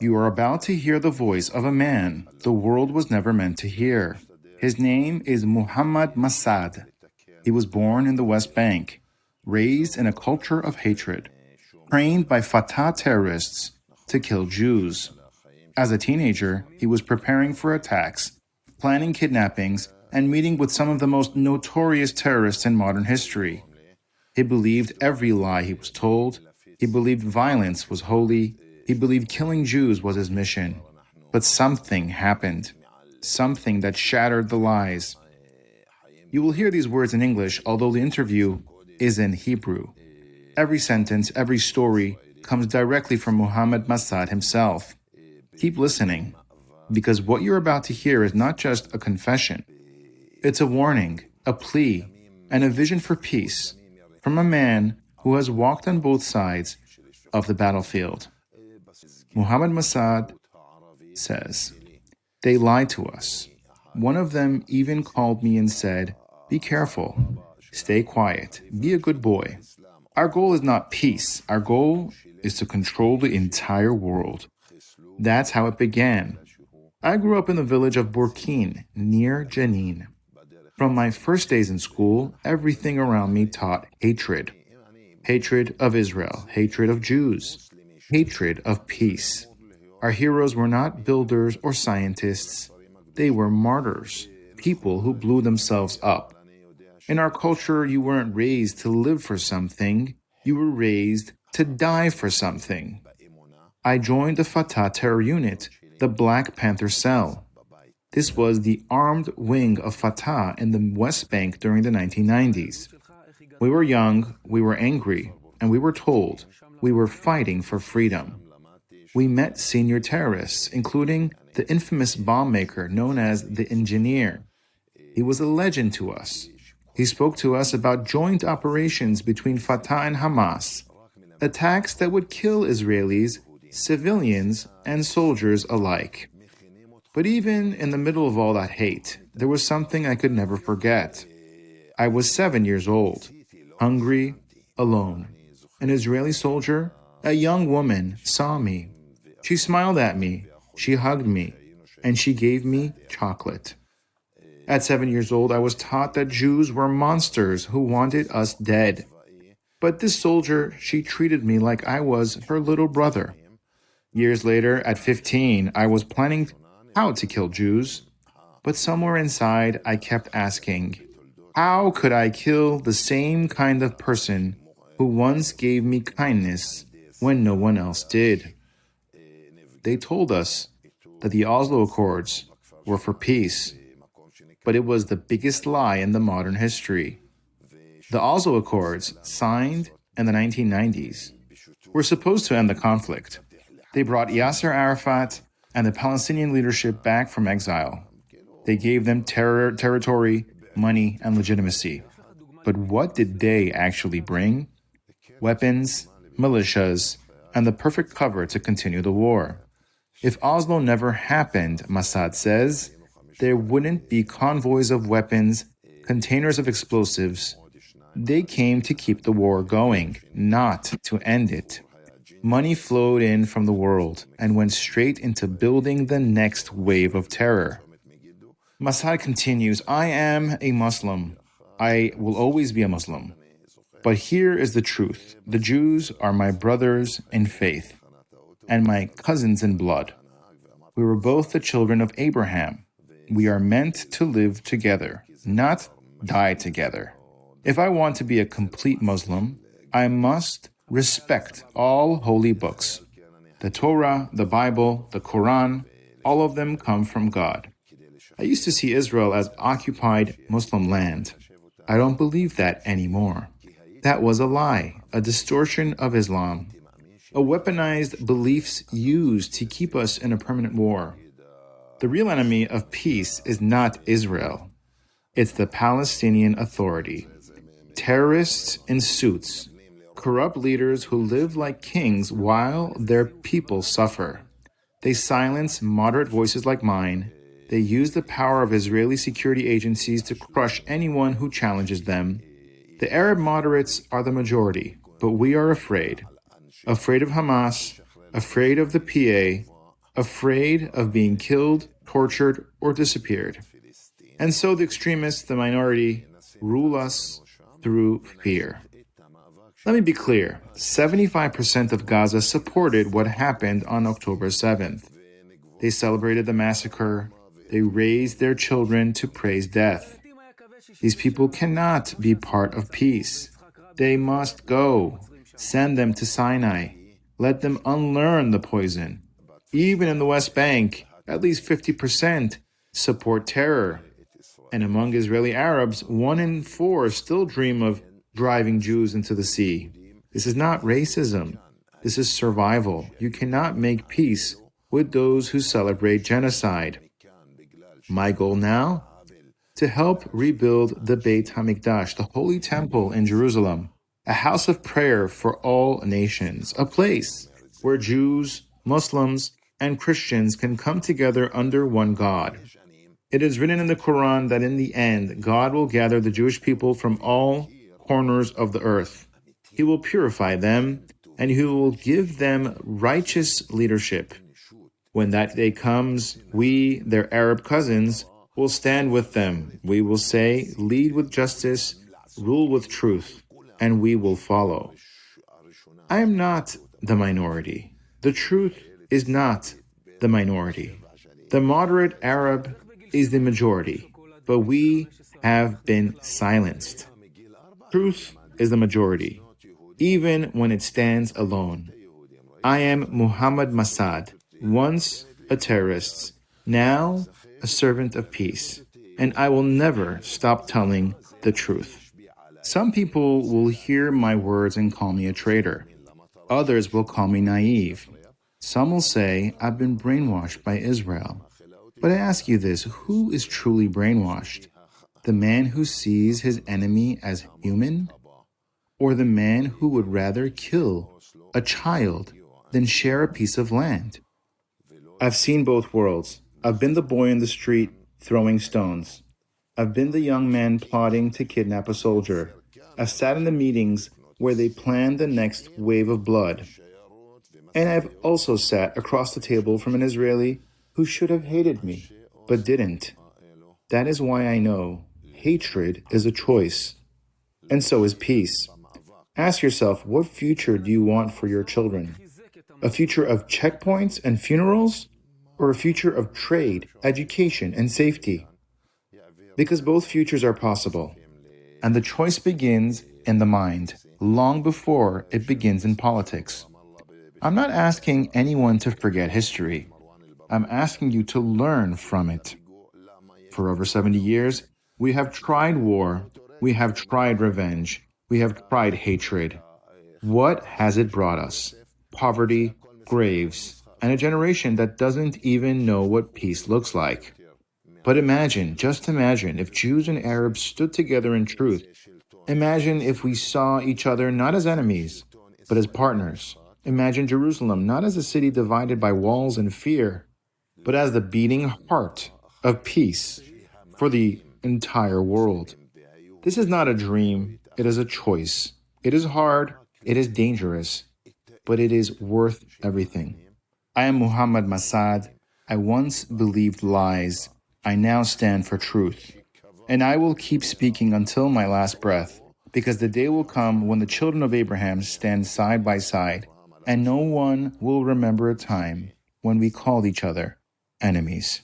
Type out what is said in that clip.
You are about to hear the voice of a man the world was never meant to hear. His name is Muhammad Masad. He was born in the West Bank, raised in a culture of hatred, trained by Fatah terrorists to kill Jews. As a teenager, he was preparing for attacks, planning kidnappings, and meeting with some of the most notorious terrorists in modern history. He believed every lie he was told. He believed violence was holy. He believed killing Jews was his mission. But something happened. Something that shattered the lies. You will hear these words in English, although the interview is in Hebrew. Every sentence, every story comes directly from Muhammad Masad himself. Keep listening, because what you're about to hear is not just a confession. It's a warning, a plea, and a vision for peace from a man who has walked on both sides of the battlefield. Muhammad Masad says, "They lied to us. One of them even called me and said, 'Be careful, stay quiet, be a good boy.' Our goal is not peace. Our goal is to control the entire world." That's how it began. I grew up in the village of Burkine, near Jenin. From my first days in school, everything around me taught hatred. Hatred of Israel, hatred of Jews, hatred of peace. Our heroes were not builders or scientists. They were martyrs, people who blew themselves up. In our culture, you weren't raised to live for something. You were raised to die for something. I joined the Fatah terror unit, the Black Panther Cell. This was the armed wing of Fatah in the West Bank during the 1990s. We were young, we were angry, and we were told we were fighting for freedom. We met senior terrorists, including the infamous bomb maker known as the Engineer. He was a legend to us. He spoke to us about joint operations between Fatah and Hamas, attacks that would kill Israelis, civilians, and soldiers alike. But even in the middle of all that hate, there was something I could never forget. I was 7 years old, hungry, alone. An Israeli soldier, a young woman, saw me. She smiled at me, she hugged me, and she gave me chocolate. At 7 years old, I was taught that Jews were monsters who wanted us dead. But this soldier, she treated me like I was her little brother. Years later, at 15, I was planning how to kill Jews. But somewhere inside, I kept asking, how could I kill the same kind of person who once gave me kindness when no one else did? They told us that the Oslo Accords were for peace, but it was the biggest lie in the modern history. The Oslo Accords, signed in the 1990s, were supposed to end the conflict. They brought Yasser Arafat and the Palestinian leadership back from exile. They gave them territory, money, and legitimacy. But what did they actually bring? Weapons, militias, and the perfect cover to continue the war. If Oslo never happened, Masad says, there wouldn't be convoys of weapons, containers of explosives. They came to keep the war going, not to end it. Money flowed in from the world and went straight into building the next wave of terror. Masad continues, I am a Muslim. I will always be a Muslim. But here is the truth. The Jews are my brothers in faith and my cousins in blood. We were both the children of Abraham. We are meant to live together, not die together. If I want to be a complete Muslim, I must respect all holy books. The Torah, the Bible, the Quran, all of them come from God. I used to see Israel as occupied Muslim land. I don't believe that anymore. That was a lie, a distortion of Islam, a weaponized beliefs used to keep us in a permanent war. The real enemy of peace is not Israel. It's the Palestinian Authority. Terrorists in suits, corrupt leaders who live like kings while their people suffer. They silence moderate voices like mine. They use the power of Israeli security agencies to crush anyone who challenges them. The Arab moderates are the majority, but we are afraid. Afraid of Hamas, afraid of the PA, afraid of being killed, tortured, or disappeared. And so the extremists, the minority, rule us through fear. Let me be clear, 75% of Gaza supported what happened on October 7th. They celebrated the massacre. They raised their children to praise death. These people cannot be part of peace. They must go. Send them to Sinai. Let them unlearn the poison. Even in the West Bank, at least 50% support terror. And among Israeli Arabs, 1 in 4 still dream of driving Jews into the sea. This is not racism. This is survival. You cannot make peace with those who celebrate genocide. My goal now? To help rebuild the Beit HaMikdash, the Holy Temple in Jerusalem, a house of prayer for all nations, a place where Jews, Muslims, and Christians can come together under one God. It is written in the Quran that in the end, God will gather the Jewish people from all corners of the earth. He will purify them, and He will give them righteous leadership. When that day comes, we, their Arab cousins, will stand with them. We will say, lead with justice, rule with truth, and we will follow. I am not the minority. The truth is not the minority. The moderate Arab is the majority, but we have been silenced. Truth is the majority, even when it stands alone. I am Muhammad Masad, once a terrorist, now a servant of peace, and I will never stop telling the truth. Some people will hear my words and call me a traitor. Others will call me naive. Some will say I've been brainwashed by Israel. But I ask you this, who is truly brainwashed? The man who sees his enemy as human? Or the man who would rather kill a child than share a piece of land? I've seen both worlds. I've been the boy in the street throwing stones. I've been the young man plotting to kidnap a soldier. I've sat in the meetings where they planned the next wave of blood. And I've also sat across the table from an Israeli who should have hated me, but didn't. That is why I know hatred is a choice, and so is peace. Ask yourself, what future do you want for your children? A future of checkpoints and funerals, or a future of trade, education, and safety? Because both futures are possible, and the choice begins in the mind, long before it begins in politics. I'm not asking anyone to forget history. I'm asking you to learn from it. For over 70 years, we have tried war, we have tried revenge, we have tried hatred. What has it brought us? Poverty, graves, and a generation that doesn't even know what peace looks like. But imagine, just imagine, if Jews and Arabs stood together in truth. Imagine if we saw each other not as enemies, but as partners. Imagine Jerusalem not as a city divided by walls and fear, but as the beating heart of peace for the entire world. This is not a dream, it is a choice. It is hard, it is dangerous, but it is worth everything. I am Muhammad Masad. I once believed lies. I now stand for truth. And I will keep speaking until my last breath, because the day will come when the children of Abraham stand side by side, and no one will remember a time when we called each other enemies.